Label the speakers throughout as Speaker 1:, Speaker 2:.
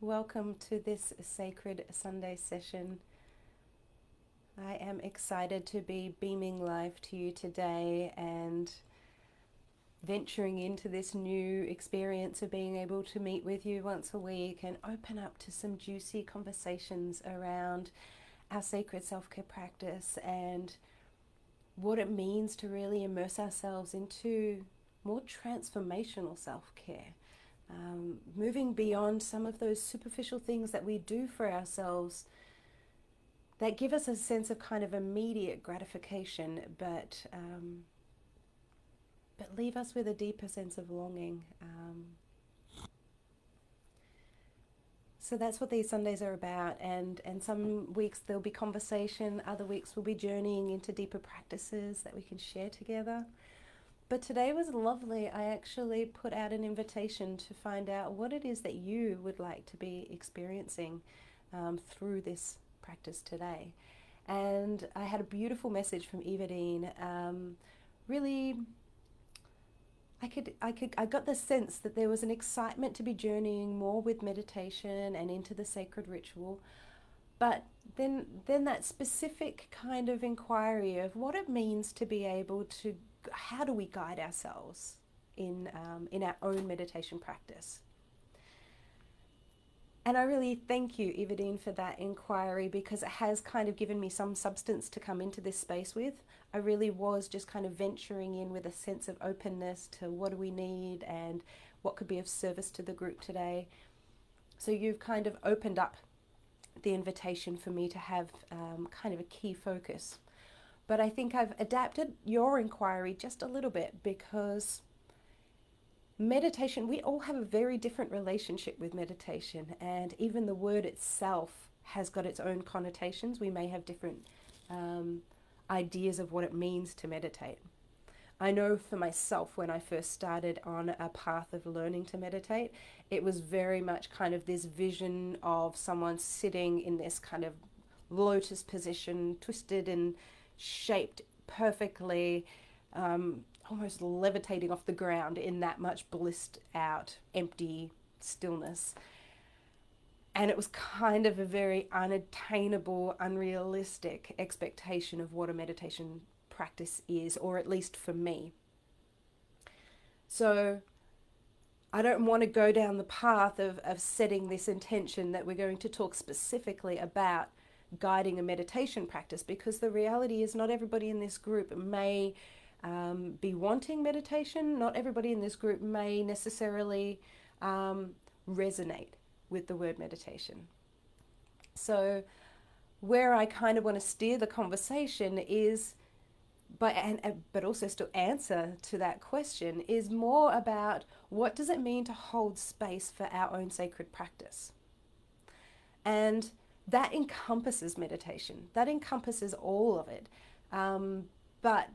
Speaker 1: Welcome to this Sacred Sunday session. I am excited to be beaming live to you today and venturing into this new experience of being able to meet with you once a week and open up to some juicy conversations around our sacred self-care practice and what it means to really immerse ourselves into more transformational self-care. Moving beyond some of those superficial things that we do for ourselves that give us a sense of kind of immediate gratification, but leave us with a deeper sense of longing. So that's what these Sundays are about, and some weeks there'll be conversation, other weeks we'll be journeying into deeper practices that we can share together. But today was lovely. I actually put out an invitation to find out what it is that you would like to be experiencing through this practice today. And I had a beautiful message from Evadine. Really, I got the sense that there was an excitement to be journeying more with meditation and into the sacred ritual. But then that specific kind of inquiry of what it means to be able to, how do we guide ourselves in our own meditation practice? And I really thank you, Evadine, for that inquiry, because it has kind of given me some substance to come into this space with. I really was just kind of venturing in with a sense of openness to what do we need and what could be of service to the group today. So you've kind of opened up the invitation for me to have kind of a key focus. But I think I've adapted your inquiry just a little bit, because meditation, we all have a very different relationship with meditation, and even the word itself has got its own connotations. We may have different ideas of what it means to meditate. I know for myself, when I first started on a path of learning to meditate, it was very much kind of this vision of someone sitting in this kind of lotus position, twisted and shaped perfectly, almost levitating off the ground in that much blissed out, empty stillness. And it was kind of a very unattainable, unrealistic expectation of what a meditation practice is, or at least for me. So I don't want to go down the path of setting this intention that we're going to talk specifically about guiding a meditation practice, because the reality is not everybody in this group may be wanting meditation. Not everybody in this group may necessarily resonate with the word meditation. So where I kind of want to steer the conversation is, but also still answer to that question, is more about what does it mean to hold space for our own sacred practice. And that encompasses meditation. That encompasses all of it. But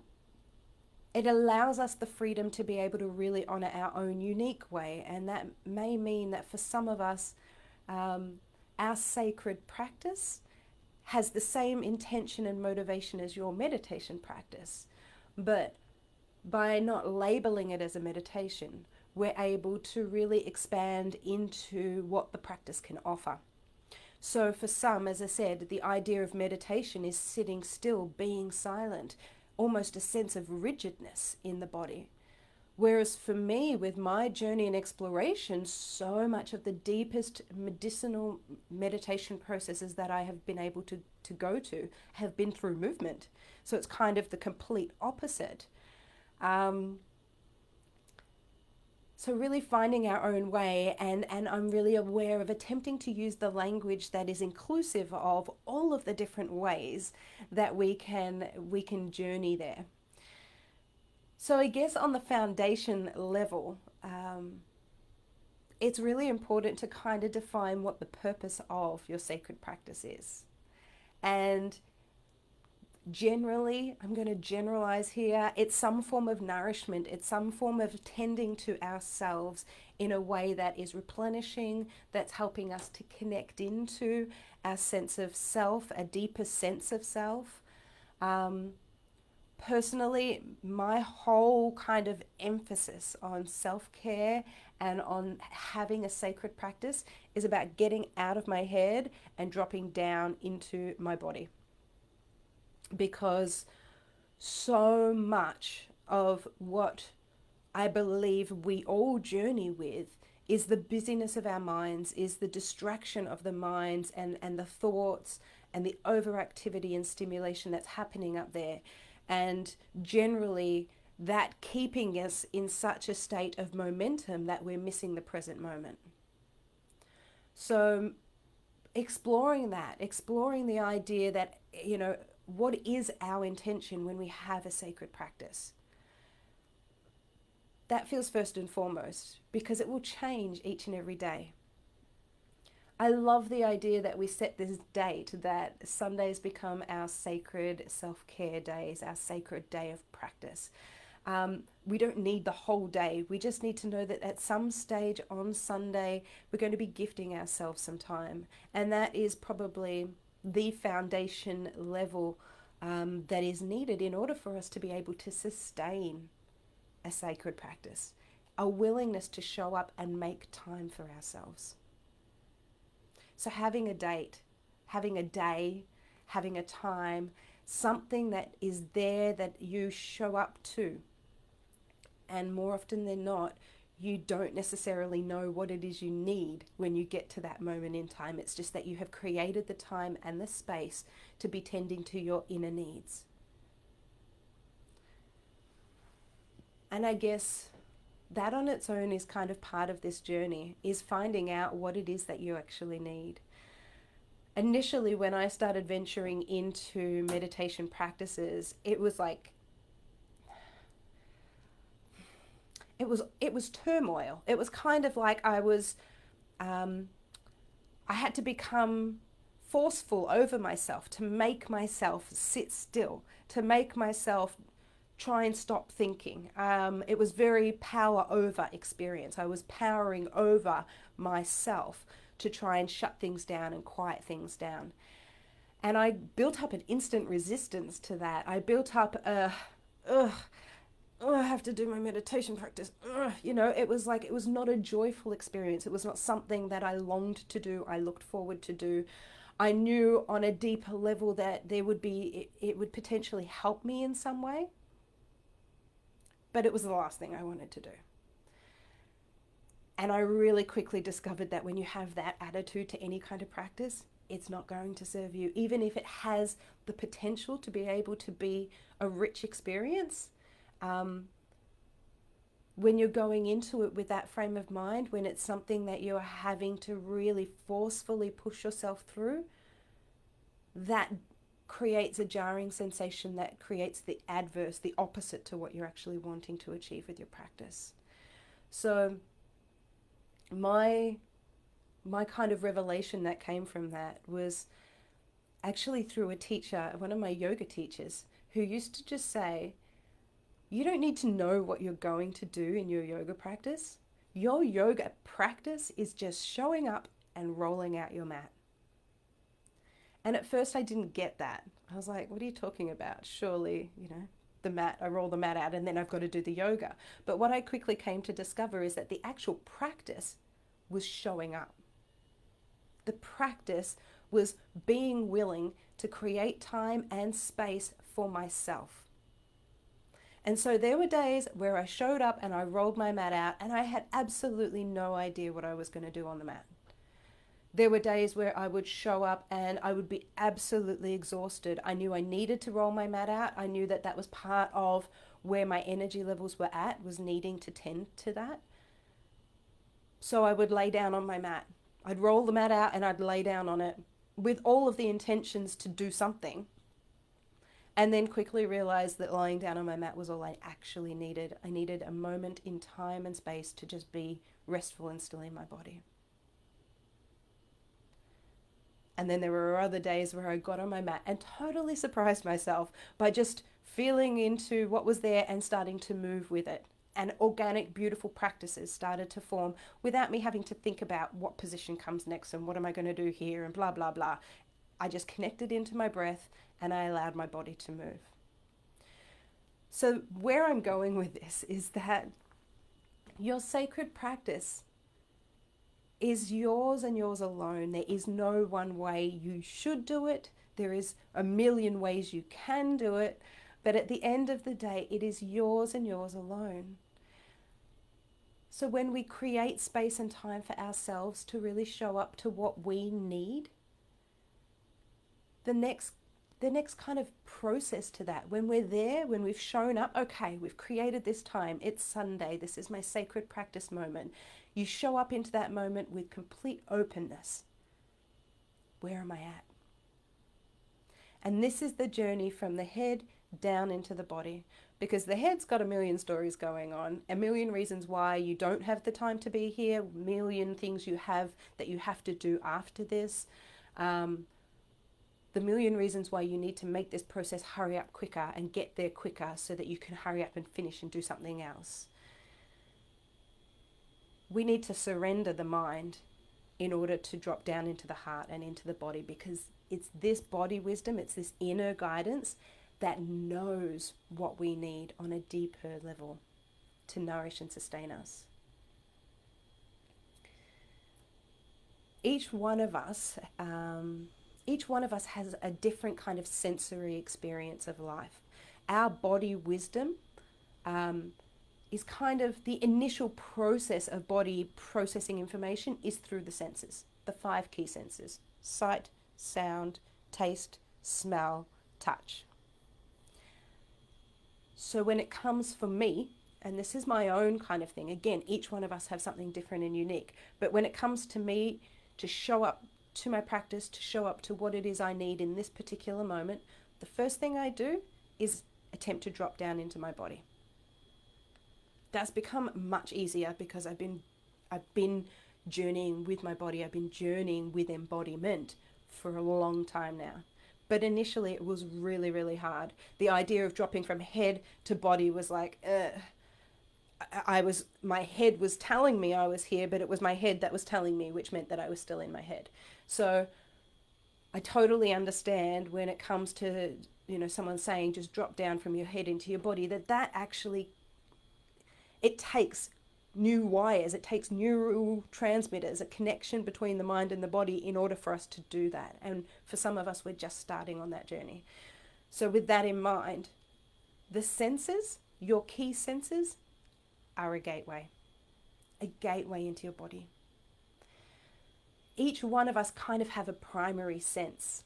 Speaker 1: it allows us the freedom to be able to really honor our own unique way. And that may mean that for some of us, our sacred practice has the same intention and motivation as your meditation practice. But by not labeling it as a meditation, we're able to really expand into what the practice can offer. So for some, as I said, the idea of meditation is sitting still, being silent, almost a sense of rigidness in the body. Whereas for me, with my journey and exploration, so much of the deepest medicinal meditation processes that I have been able to go to have been through movement. So it's kind of the complete opposite. So really finding our own way, and I'm really aware of attempting to use the language that is inclusive of all of the different ways that we can journey there. So I guess on the foundation level, it's really important to kind of define what the purpose of your sacred practice is. And generally, I'm going to generalize here, it's some form of nourishment, it's some form of tending to ourselves in a way that is replenishing, that's helping us to connect into our sense of self, a deeper sense of self. Personally, my whole kind of emphasis on self-care and on having a sacred practice is about getting out of my head and dropping down into my body. Because so much of what I believe we all journey with is the busyness of our minds, is the distraction of the minds and the thoughts and the overactivity and stimulation that's happening up there. And generally, that keeping us in such a state of momentum that we're missing the present moment. So exploring that, exploring the idea that, what is our intention when we have a sacred practice? That feels first and foremost, because it will change each and every day. I love the idea that we set this date, that Sundays become our sacred self-care days, our sacred day of practice. We don't need the whole day. We just need to know that at some stage on Sunday, we're going to be gifting ourselves some time. And that is probably the foundation level that is needed in order for us to be able to sustain a sacred practice, a willingness to show up and make time for ourselves. So having a date, having a day, having a time, something that is there that you show up to. And more often than not, you don't necessarily know what it is you need when you get to that moment in time. It's just that you have created the time and the space to be tending to your inner needs. And I guess that on its own is kind of part of this journey, is finding out what it is that you actually need. Initially, when I started venturing into meditation practices, it was like, it was turmoil. It was kind of like I had to become forceful over myself to make myself sit still, to make myself try and stop thinking. It was very power over experience. I was powering over myself to try and shut things down and quiet things down. And I built up an instant resistance to that. I built up I have to do my meditation practice. It was like, it was not a joyful experience. It was not something that I longed to do, I looked forward to do. I knew on a deeper level that it would potentially help me in some way. But it was the last thing I wanted to do. And I really quickly discovered that when you have that attitude to any kind of practice, it's not going to serve you. Even if it has the potential to be able to be a rich experience, when you're going into it with that frame of mind, when it's something that you're having to really forcefully push yourself through, that creates a jarring sensation that creates the adverse, the opposite to what you're actually wanting to achieve with your practice. So my kind of revelation that came from that was actually through a teacher, one of my yoga teachers, who used to just say, you don't need to know what you're going to do in your yoga practice. Your yoga practice is just showing up and rolling out your mat. And at first I didn't get that. I was like, what are you talking about? Surely, the mat, I roll the mat out and then I've got to do the yoga. But what I quickly came to discover is that the actual practice was showing up. The practice was being willing to create time and space for myself. And so there were days where I showed up and I rolled my mat out and I had absolutely no idea what I was going to do on the mat. There were days where I would show up and I would be absolutely exhausted. I knew I needed to roll my mat out. I knew that that was part of where my energy levels were at, was needing to tend to that. So I would lay down on my mat. I'd roll the mat out and I'd lay down on it with all of the intentions to do something. And then quickly realized that lying down on my mat was all I actually needed. I needed a moment in time and space to just be restful and still in my body. And then there were other days where I got on my mat and totally surprised myself by just feeling into what was there and starting to move with it. And organic, beautiful practices started to form without me having to think about what position comes next and what am I going to do here and blah, blah, blah. I just connected into my breath and I allowed my body to move. So where I'm going with this is that your sacred practice is yours and yours alone. There is no one way you should do it. There is a million ways you can do it. But at the end of the day, it is yours and yours alone. So when we create space and time for ourselves to really show up to what we need, the next kind of process to that, when we're there, when we've shown up, okay, we've created this time, it's Sunday, this is my sacred practice moment. You show up into that moment with complete openness. Where am I at? And this is the journey from the head down into the body, because the head's got a million stories going on, a million reasons why you don't have the time to be here, a million things you have that you have to do after this, the million reasons why you need to make this process hurry up quicker and get there quicker so that you can hurry up and finish and do something else. We need to surrender the mind in order to drop down into the heart and into the body, because it's this body wisdom, it's this inner guidance that knows what we need on a deeper level to nourish and sustain us. Each one of us has a different kind of sensory experience of life. Our body wisdom is kind of the initial process of body processing information is through the senses, the 5 key senses: sight, sound, taste, smell, touch. So when it comes for me, and this is my own kind of thing, again, each one of us have something different and unique, but when it comes to me to show up to my practice, to show up to what it is I need in this particular moment, the first thing I do is attempt to drop down into my body. That's become much easier because I've been journeying with my body. I've been journeying with embodiment for a long time now. But initially it was really, really hard. The idea of dropping from head to body was like, my head was telling me I was here, but it was my head that was telling me, which meant that I was still in my head. So I totally understand when it comes to, someone saying just drop down from your head into your body, that actually, it takes new wires, it takes neural transmitters, a connection between the mind and the body in order for us to do that. And for some of us, we're just starting on that journey. So with that in mind, the senses, your key senses, are a gateway into your body. Each one of us kind of have a primary sense,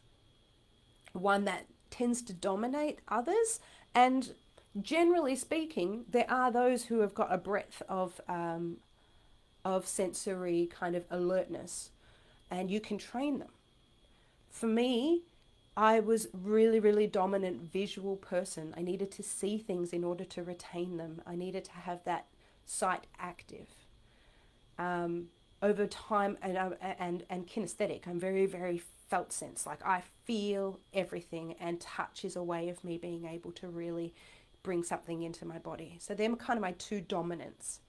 Speaker 1: one that tends to dominate others, and generally speaking, there are those who have got a breadth of sensory kind of alertness, and you can train them. For me, I was really, really dominant visual person. I needed to see things in order to retain them. I needed to have that sight active. Over time, and kinesthetic, I'm very, very felt sense. Like I feel everything, and touch is a way of me being able to really bring something into my body. So they're kind of my 2 dominants.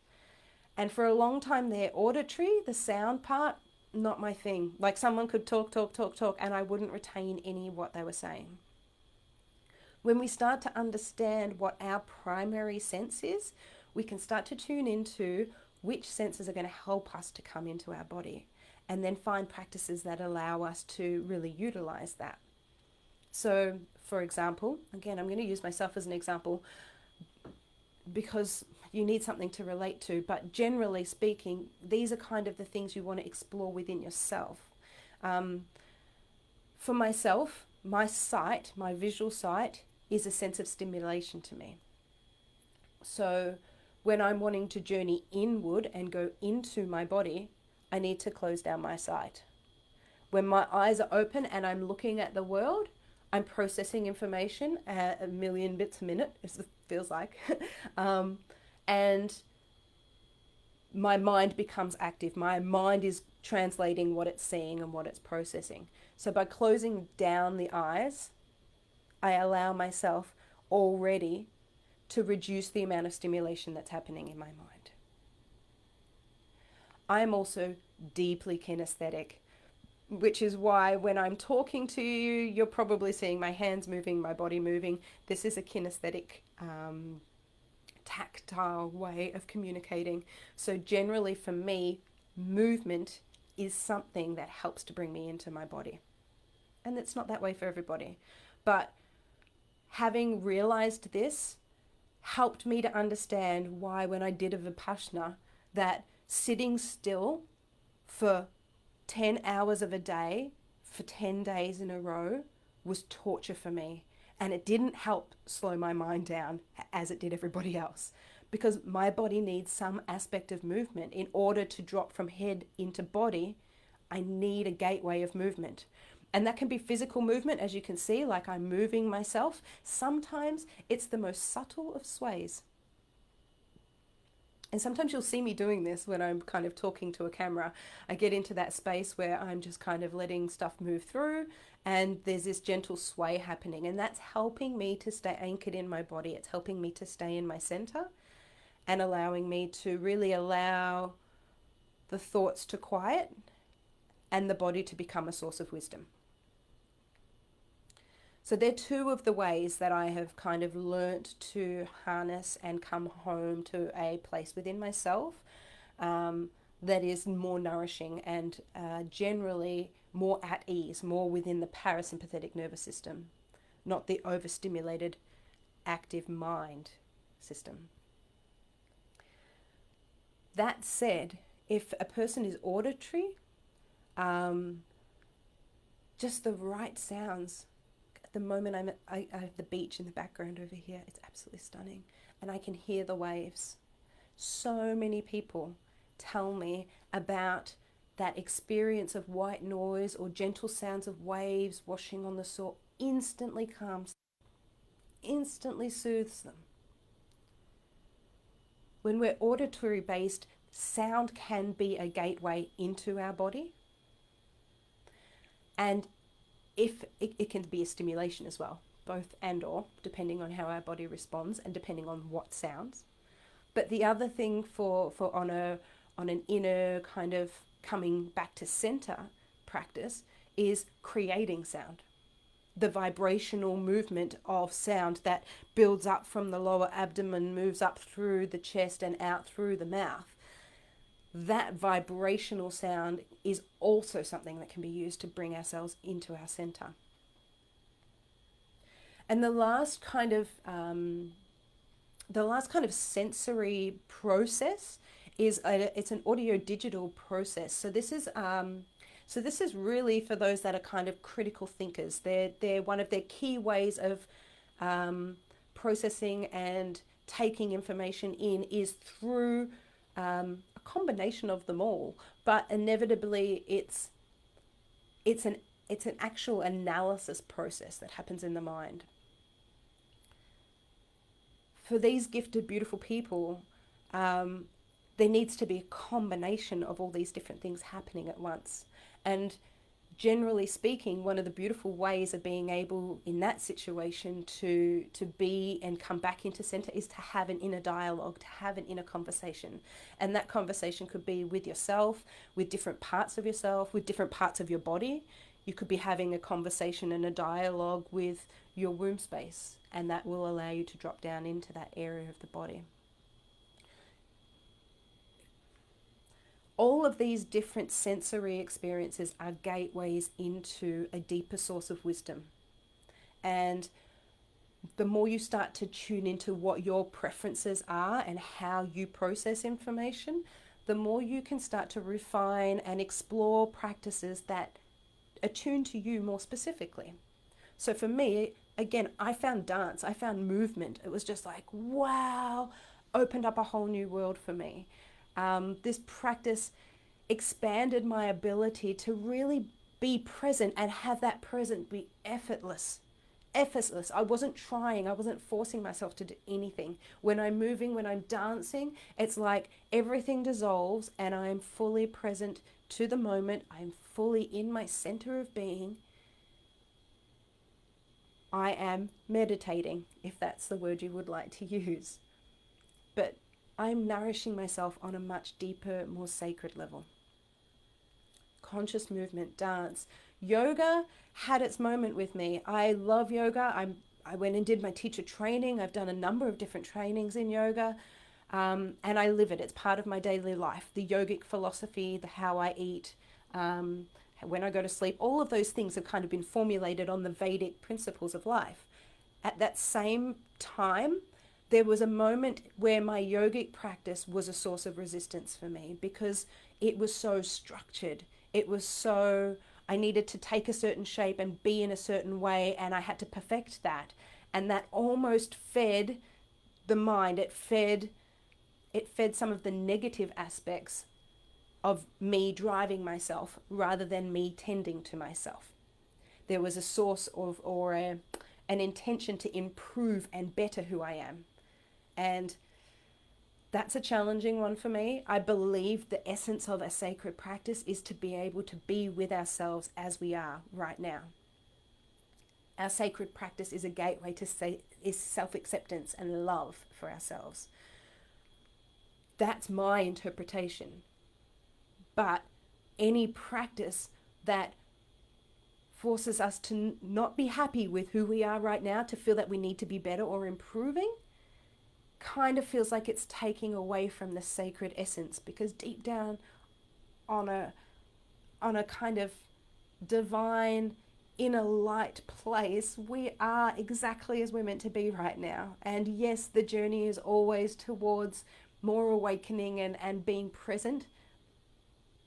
Speaker 1: And for a long time there, auditory, the sound part, not my thing. Like someone could talk, and I wouldn't retain any of what they were saying. When we start to understand what our primary sense is, we can start to tune into which senses are going to help us to come into our body, and then find practices that allow us to really utilize that. So, for example, again, I'm going to use myself as an example because you need something to relate to, but generally speaking, these are kind of the things you want to explore within yourself. For myself, my sight, my visual sight, is a sense of stimulation to me. So when I'm wanting to journey inward and go into my body, I need to close down my sight. When my eyes are open and I'm looking at the world, I'm processing information at a million bits a minute, as it feels like. And my mind becomes active. My mind is translating what it's seeing and what it's processing. So by closing down the eyes, I allow myself already to reduce the amount of stimulation that's happening in my mind. I am also deeply kinesthetic. which is why when I'm talking to you, you're probably seeing my hands moving, my body moving. This is a kinesthetic, tactile way of communicating. So generally for me, movement is something that helps to bring me into my body. And it's not that way for everybody. But having realized this helped me to understand why when I did a Vipassana, that sitting still for 10 hours of a day for 10 days in a row was torture for me. And it didn't help slow my mind down as it did everybody else, because my body needs some aspect of movement. In order to drop from head into body, I need a gateway of movement. And that can be physical movement, as you can see, like I'm moving myself. Sometimes it's the most subtle of sways. And sometimes you'll see me doing this when I'm kind of talking to a camera. I get into that space where I'm just kind of letting stuff move through, and there's this gentle sway happening. And that's helping me to stay anchored in my body. It's helping me to stay in my center and allowing me to really allow the thoughts to quiet and the body to become a source of wisdom. So they're two of the ways that I have kind of learnt to harness and come home to a place within myself that is more nourishing and generally more at ease, more within the parasympathetic nervous system, not the overstimulated active mind system. That said, if a person is auditory, just the right sounds. At the moment I have the beach in the background over here. It's absolutely stunning. And I can hear the waves. So many people tell me about that experience of white noise or gentle sounds of waves washing on the shore. Instantly calms, instantly soothes them. When we're auditory based, sound can be a gateway into our body. And if it can be a stimulation as well, both and or, depending on how our body responds and depending on what sounds. But the other thing for on an inner kind of coming back to center practice is creating sound. The vibrational movement of sound that builds up from the lower abdomen, moves up through the chest and out through the mouth. That vibrational sound is also something that can be used to bring ourselves into our center. And the last kind of sensory process is it's an audio digital process. So this is really for those that are kind of critical thinkers. They're one of their key ways of processing and taking information in is through a combination of them all, but inevitably it's an actual analysis process that happens in the mind. For these gifted, beautiful people, there needs to be a combination of all these different things happening at once. And generally speaking, one of the beautiful ways of being able in that situation to be and come back into center is to have an inner dialogue, to have an inner conversation. And that conversation could be with yourself, with different parts of yourself, with different parts of your body. You could be having a conversation and a dialogue with your womb space, and that will allow you to drop down into that area of the body. All of these different sensory experiences are gateways into a deeper source of wisdom. And the more you start to tune into what your preferences are and how you process information, the more you can start to refine and explore practices that attune to you more specifically. So for me, again, I found dance, I found movement. It was just like, wow, opened up a whole new world for me. This practice expanded my ability to really be present and have that present be effortless. I wasn't trying, I wasn't forcing myself to do anything. When I'm moving, when I'm dancing, it's like everything dissolves and I'm fully present to the moment. I'm fully in my center of being. I am meditating, if that's the word you would like to use. But I'm nourishing myself on a much deeper, more sacred level. conscious movement, dance. Yoga had its moment with me. I love yoga. I went and did my teacher training. I've done a number of different trainings in yoga, and I live it. It's part of my daily life. The yogic philosophy, the how I eat, when I go to sleep, all of those things have kind of been formulated on the Vedic principles of life. At that same time, there was a moment where my yogic practice was a source of resistance for me because it was so structured. It was so, I needed to take a certain shape and be in a certain way, and I had to perfect that. And that almost fed the mind. It fed some of the negative aspects of me driving myself rather than me tending to myself. There was a source of, or an intention to improve and better who I am. And that's a challenging one for me. I believe the essence of a sacred practice is to be able to be with ourselves as we are right now. Our sacred practice is a gateway to self-acceptance and love for ourselves. That's my interpretation. But any practice that forces us to not be happy with who we are right now, to feel that we need to be better or improving, kind of feels like it's taking away from the sacred essence, because deep down on a kind of divine inner light place, we are exactly as we're meant to be right now. And yes, the journey is always towards more awakening and being present,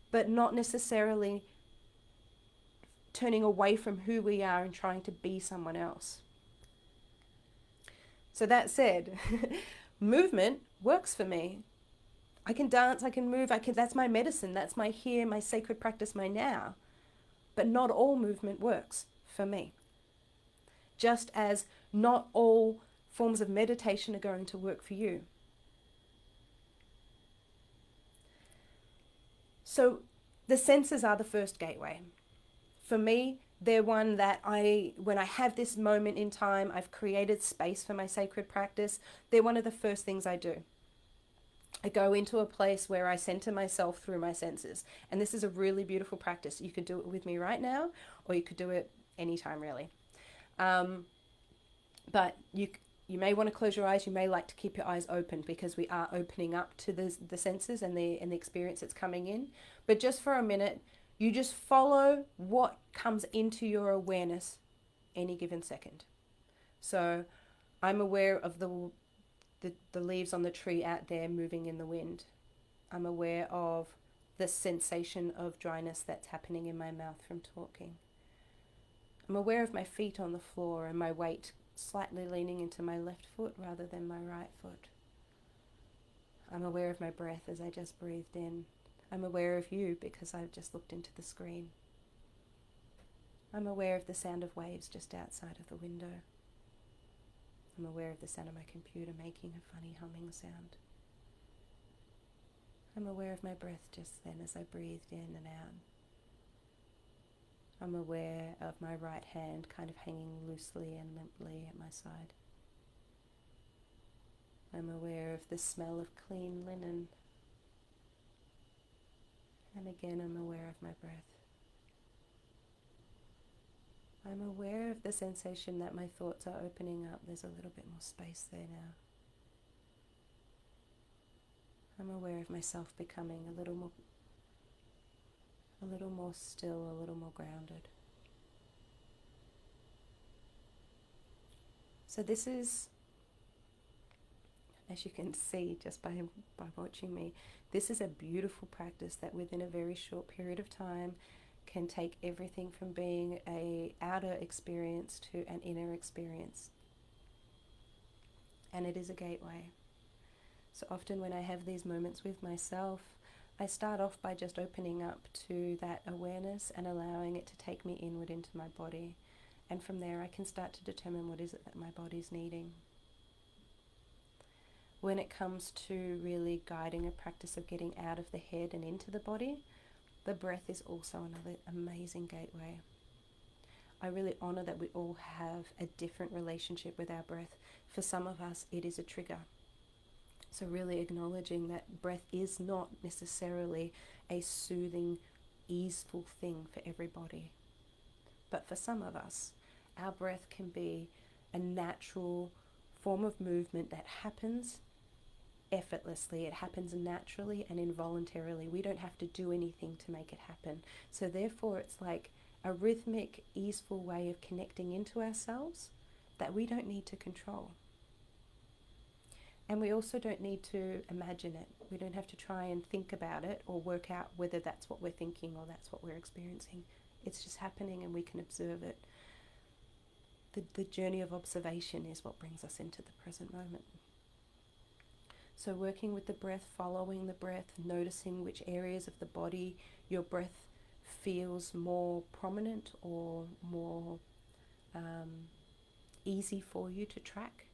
Speaker 1: but not necessarily turning away from who we are and trying to be someone else. So that said, movement works for me. I can dance, I can move, that's my medicine, that's my here, my sacred practice, my now. But not all movement works for me. Just as not all forms of meditation are going to work for you. So the senses are the first gateway. For me, they're one that when I have this moment in time, I've created space for my sacred practice, they're one of the first things I do. I go into a place where I center myself through my senses. And this is a really beautiful practice. You could do it with me right now, or you could do it anytime, really. But you may want to close your eyes. You may like to keep your eyes open, because we are opening up to the senses and the experience that's coming in. But just for a minute, you just follow what comes into your awareness any given second. So I'm aware of the leaves on the tree out there moving in the wind. I'm aware of the sensation of dryness that's happening in my mouth from talking. I'm aware of my feet on the floor and my weight slightly leaning into my left foot rather than my right foot. I'm aware of my breath as I just breathed in. I'm aware of you because I've just looked into the screen. I'm aware of the sound of waves just outside of the window. I'm aware of the sound of my computer making a funny humming sound. I'm aware of my breath just then as I breathed in and out. I'm aware of my right hand kind of hanging loosely and limply at my side. I'm aware of the smell of clean linen. And again, I'm aware of my breath. I'm aware of the sensation that my thoughts are opening up. There's a little bit more space there now. I'm aware of myself becoming a little more still, a little more grounded. So this is, as you can see just by watching me, this is a beautiful practice that within a very short period of time can take everything from being an outer experience to an inner experience. And it is a gateway. So often when I have these moments with myself, I start off by just opening up to that awareness and allowing it to take me inward into my body. And from there I can start to determine what is it that my body's needing. When it comes to really guiding a practice of getting out of the head and into the body, the breath is also another amazing gateway. I really honor that we all have a different relationship with our breath. For some of us, it is a trigger. So really acknowledging that breath is not necessarily a soothing, easeful thing for everybody. But for some of us, our breath can be a natural form of movement that happens effortlessly. It happens naturally and involuntarily. We don't have to do anything to make it happen. So therefore, it's like a rhythmic, easeful way of connecting into ourselves that we don't need to control. And we also don't need to imagine it. We don't have to try and think about it or work out whether that's what we're thinking or that's what we're experiencing. It's just happening and we can observe it. The journey of observation is what brings us into the present moment. So working with the breath, following the breath, noticing which areas of the body your breath feels more prominent or more easy for you to track.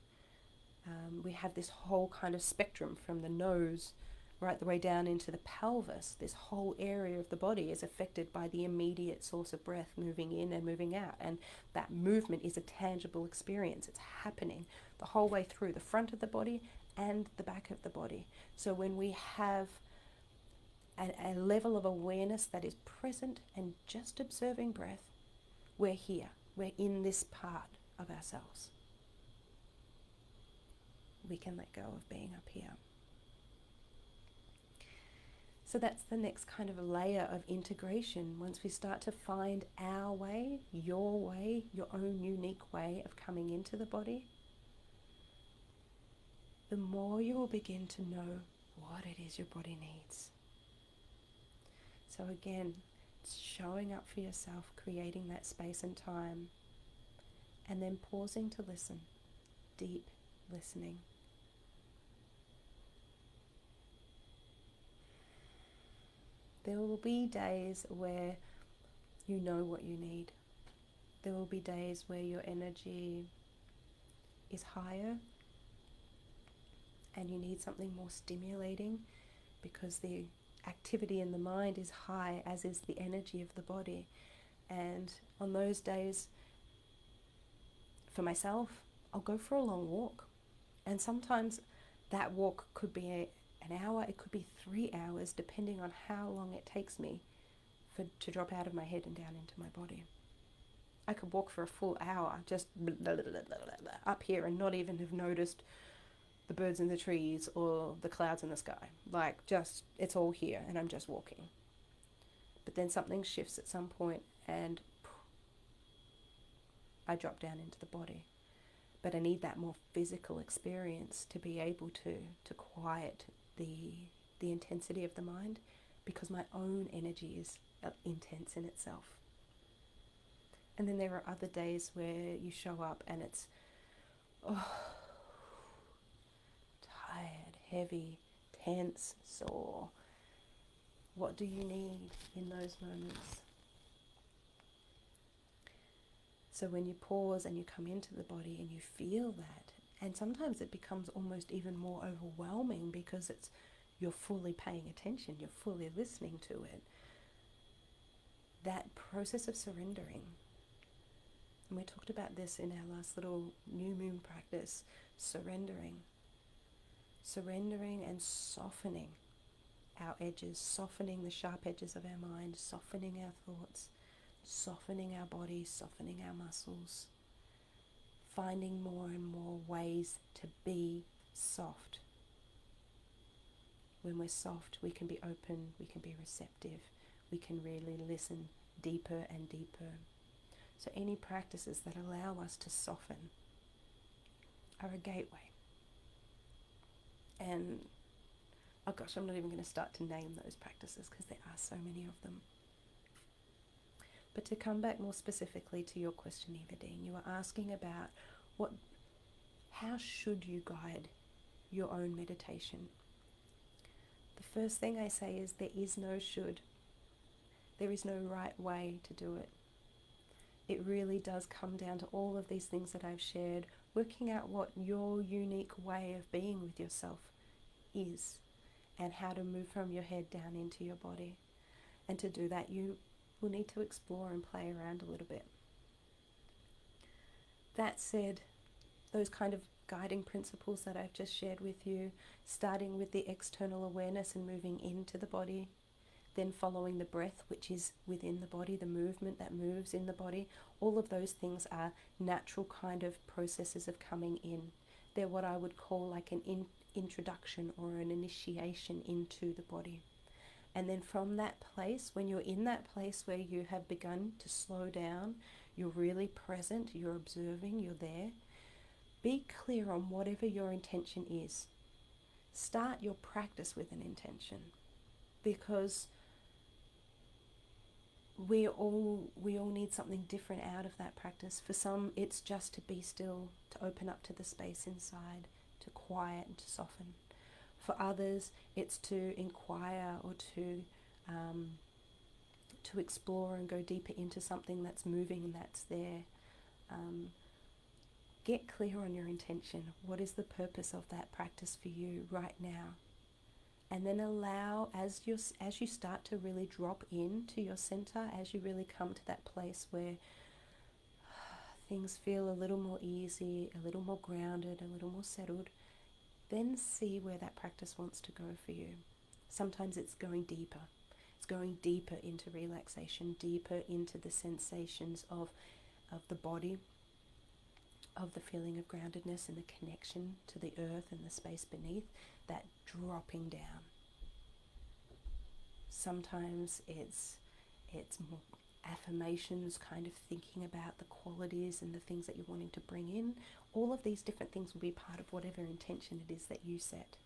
Speaker 1: We have this whole kind of spectrum from the nose right the way down into the pelvis. This whole area of the body is affected by the immediate source of breath moving in and moving out. And that movement is a tangible experience. It's happening the whole way through the front of the body and the back of the body. So when we have a level of awareness that is present and just observing breath, we're here. We're in this part of ourselves. We can let go of being up here. So that's the next kind of layer of integration. Once we start to find our way, your own unique way of coming into the body, the more you will begin to know what it is your body needs. So again, it's showing up for yourself, creating that space and time, and then pausing to listen, deep listening. There will be days where you know what you need. There will be days where your energy is higher and you need something more stimulating because the activity in the mind is high, as is the energy of the body. And on those days, for myself, I'll go for a long walk. And sometimes that walk could be an hour, it could be 3 hours, depending on how long it takes me to drop out of my head and down into my body. I could walk for a full hour just up here and not even have noticed the birds in the trees or the clouds in the sky. Like, just, it's all here and I'm just walking. But then something shifts at some point and I drop down into the body. But I need that more physical experience to be able to quiet the intensity of the mind, because my own energy is intense in itself. And then there are other days where you show up and it's tired, heavy, tense, sore. What do you need in those moments? So when you pause and you come into the body and you feel that, and sometimes it becomes almost even more overwhelming because you're fully paying attention, you're fully listening to it. That process of surrendering, and we talked about this in our last little new moon practice, surrendering and softening our edges, softening the sharp edges of our mind, softening our thoughts, softening our body, softening our muscles, finding more and more ways to be soft. When we're soft, we can be open, we can be receptive, we can really listen deeper and deeper. So any practices that allow us to soften are a gateway. And, oh gosh, I'm not even going to start to name those practices because there are so many of them. But to come back more specifically to your question, Evadine, you were asking about how should you guide your own meditation? The first thing I say is there is no should. There is no right way to do it. It really does come down to all of these things that I've shared, working out what your unique way of being with yourself is and how to move from your head down into your body. And to do that, you will need to explore and play around a little bit. That said, those kind of guiding principles that I've just shared with you, starting with the external awareness and moving into the body, then following the breath, which is within the body, the movement that moves in the body. All of those things are natural kind of processes of coming in. They're what I would call like an introduction or an initiation into the body. And then from that place, when you're in that place where you have begun to slow down, you're really present, you're observing, you're there, be clear on whatever your intention is. Start your practice with an intention, because we all need something different out of that practice. For some, it's just to be still, to open up to the space inside, to quiet and to soften. For others, it's to inquire or to explore and go deeper into something that's moving and that's there. Get clear on your intention. What is the purpose of that practice for you right now? And then allow, as you start to really drop into your center, as you really come to that place where things feel a little more easy, a little more grounded, a little more settled, then see where that practice wants to go for you. Sometimes it's going deeper. It's going deeper into relaxation, deeper into the sensations of the body, of the feeling of groundedness and the connection to the earth and the space beneath, that dropping down. Sometimes it's more affirmations, kind of thinking about the qualities and the things that you're wanting to bring in. All of these different things will be part of whatever intention it is that you set.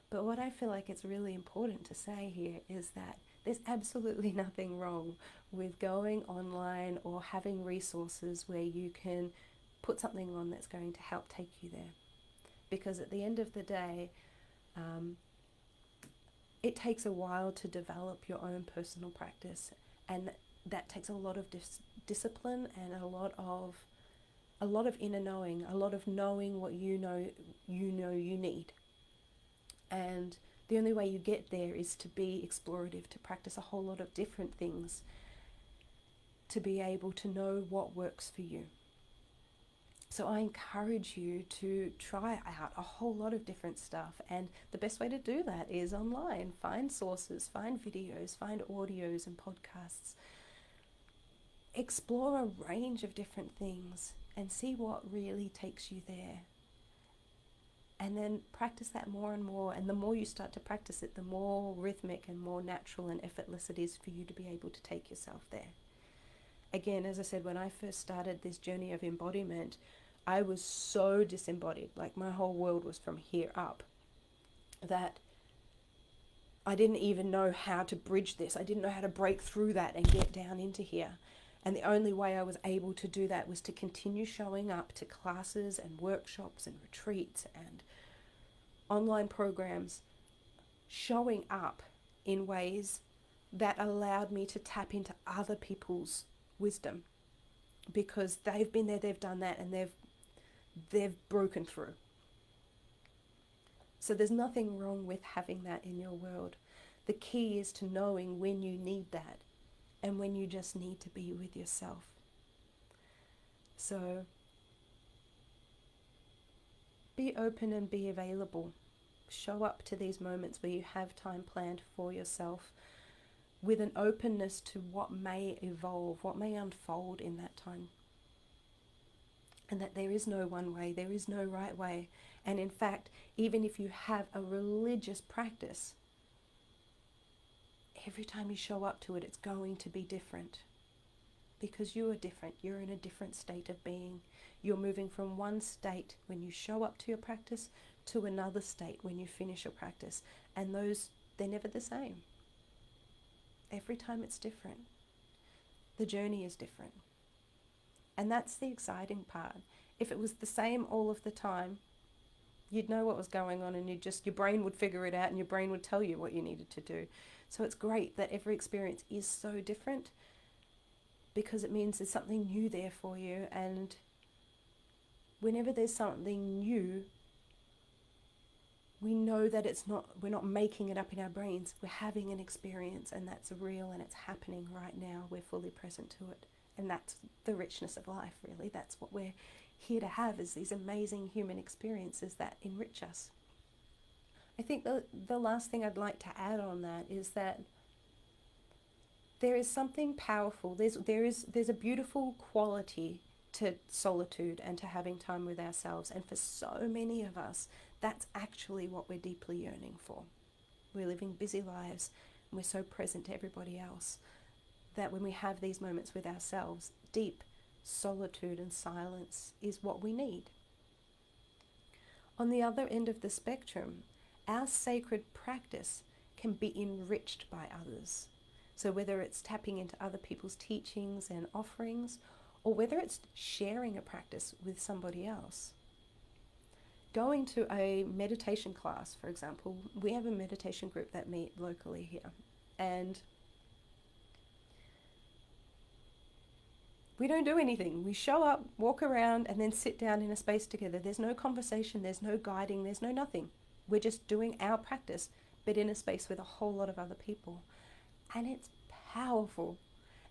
Speaker 1: But what I feel like it's really important to say here is that there's absolutely nothing wrong with going online or having resources where you can put something on that's going to help take you there. Because at the end of the day, it takes a while to develop your own personal practice, and that takes a lot of discipline and a lot of inner knowing, a lot of knowing what you know you need. And the only way you get there is to be explorative, to practice a whole lot of different things, to be able to know what works for you. So I encourage you to try out a whole lot of different stuff, and the best way to do that is online. Find sources, find videos, find audios and podcasts. Explore a range of different things and see what really takes you there. And then practice that more and more, and the more you start to practice it, the more rhythmic and more natural and effortless it is for you to be able to take yourself there. Again, as I said, when I first started this journey of embodiment, I was so disembodied, like my whole world was from here up, that I didn't even know how to bridge this. I didn't know how to break through that and get down into here. And the only way I was able to do that was to continue showing up to classes and workshops and retreats and online programs, showing up in ways that allowed me to tap into other people's wisdom, because they've been there, they've done that, and they've broken through. So there's nothing wrong with having that in your world. The key is to knowing when you need that and when you just need to be with yourself. So be open and be available. Show up to these moments where you have time planned for yourself, with an openness to what may evolve, what may unfold in that time. And that there is no one way, there is no right way. And in fact, even if you have a religious practice, every time you show up to it, it's going to be different. Because you are different. You're in a different state of being. You're moving from one state when you show up to your practice to another state when you finish your practice. And they're never the same. Every time it's different. The journey is different. And that's the exciting part. If it was the same all of the time, you'd know what was going on, and your brain would figure it out, and your brain would tell you what you needed to do. So it's great that every experience is so different, because it means there's something new there for you. And whenever there's something new, we know that we're not making it up in our brains. We're having an experience, and that's real, and it's happening right now. We're fully present to it. And that's the richness of life, really. That's what we're here to have, is these amazing human experiences that enrich us. I think the last thing I'd like to add on that is that there is something powerful. There's a beautiful quality to solitude and to having time with ourselves. And for so many of us, that's actually what we're deeply yearning for. We're living busy lives and we're so present to everybody else that when we have these moments with ourselves, deep solitude and silence is what we need. On the other end of the spectrum, our sacred practice can be enriched by others. So whether it's tapping into other people's teachings and offerings, or whether it's sharing a practice with somebody else. Going to a meditation class, for example, we have a meditation group that meet locally here, and we don't do anything. We show up, walk around, and then sit down in a space together. There's no conversation, there's no guiding, there's no nothing. We're just doing our practice, but in a space with a whole lot of other people. And it's powerful.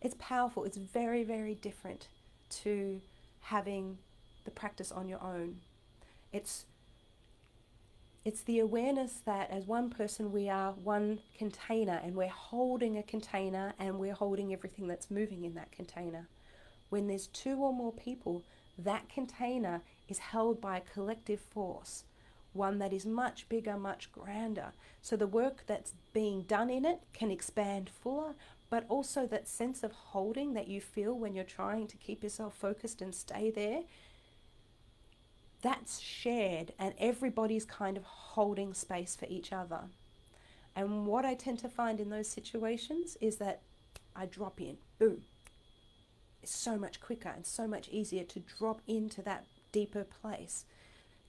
Speaker 1: It's powerful. It's very, very different to having the practice on your own. It's the awareness that as one person we are one container, and we're holding a container and we're holding everything that's moving in that container. When there's two or more people, that container is held by a collective force, one that is much bigger, much grander. So the work that's being done in it can expand fuller, but also that sense of holding that you feel when you're trying to keep yourself focused and stay there, that's shared, and everybody's kind of holding space for each other. And what I tend to find in those situations is that I drop in, boom. It's so much quicker and so much easier to drop into that deeper place.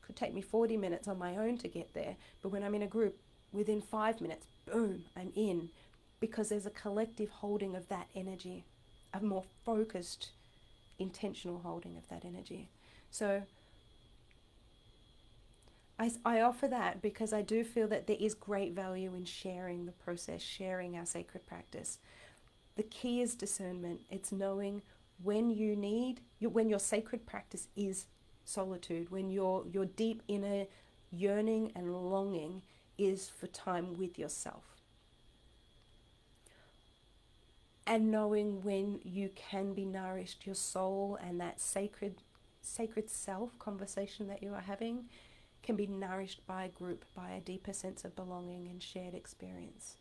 Speaker 1: It could take me 40 minutes on my own to get there, but when I'm in a group, within 5 minutes, boom, I'm in, because there's a collective holding of that energy, a more focused, intentional holding of that energy. So I offer that because I do feel that there is great value in sharing the process, sharing our sacred practice. The key is discernment. It's knowing when when your sacred practice is solitude, when your deep inner yearning and longing is for time with yourself. And knowing when you can be nourished, your soul and that sacred self conversation that you are having can be nourished by a group, by a deeper sense of belonging and shared experience.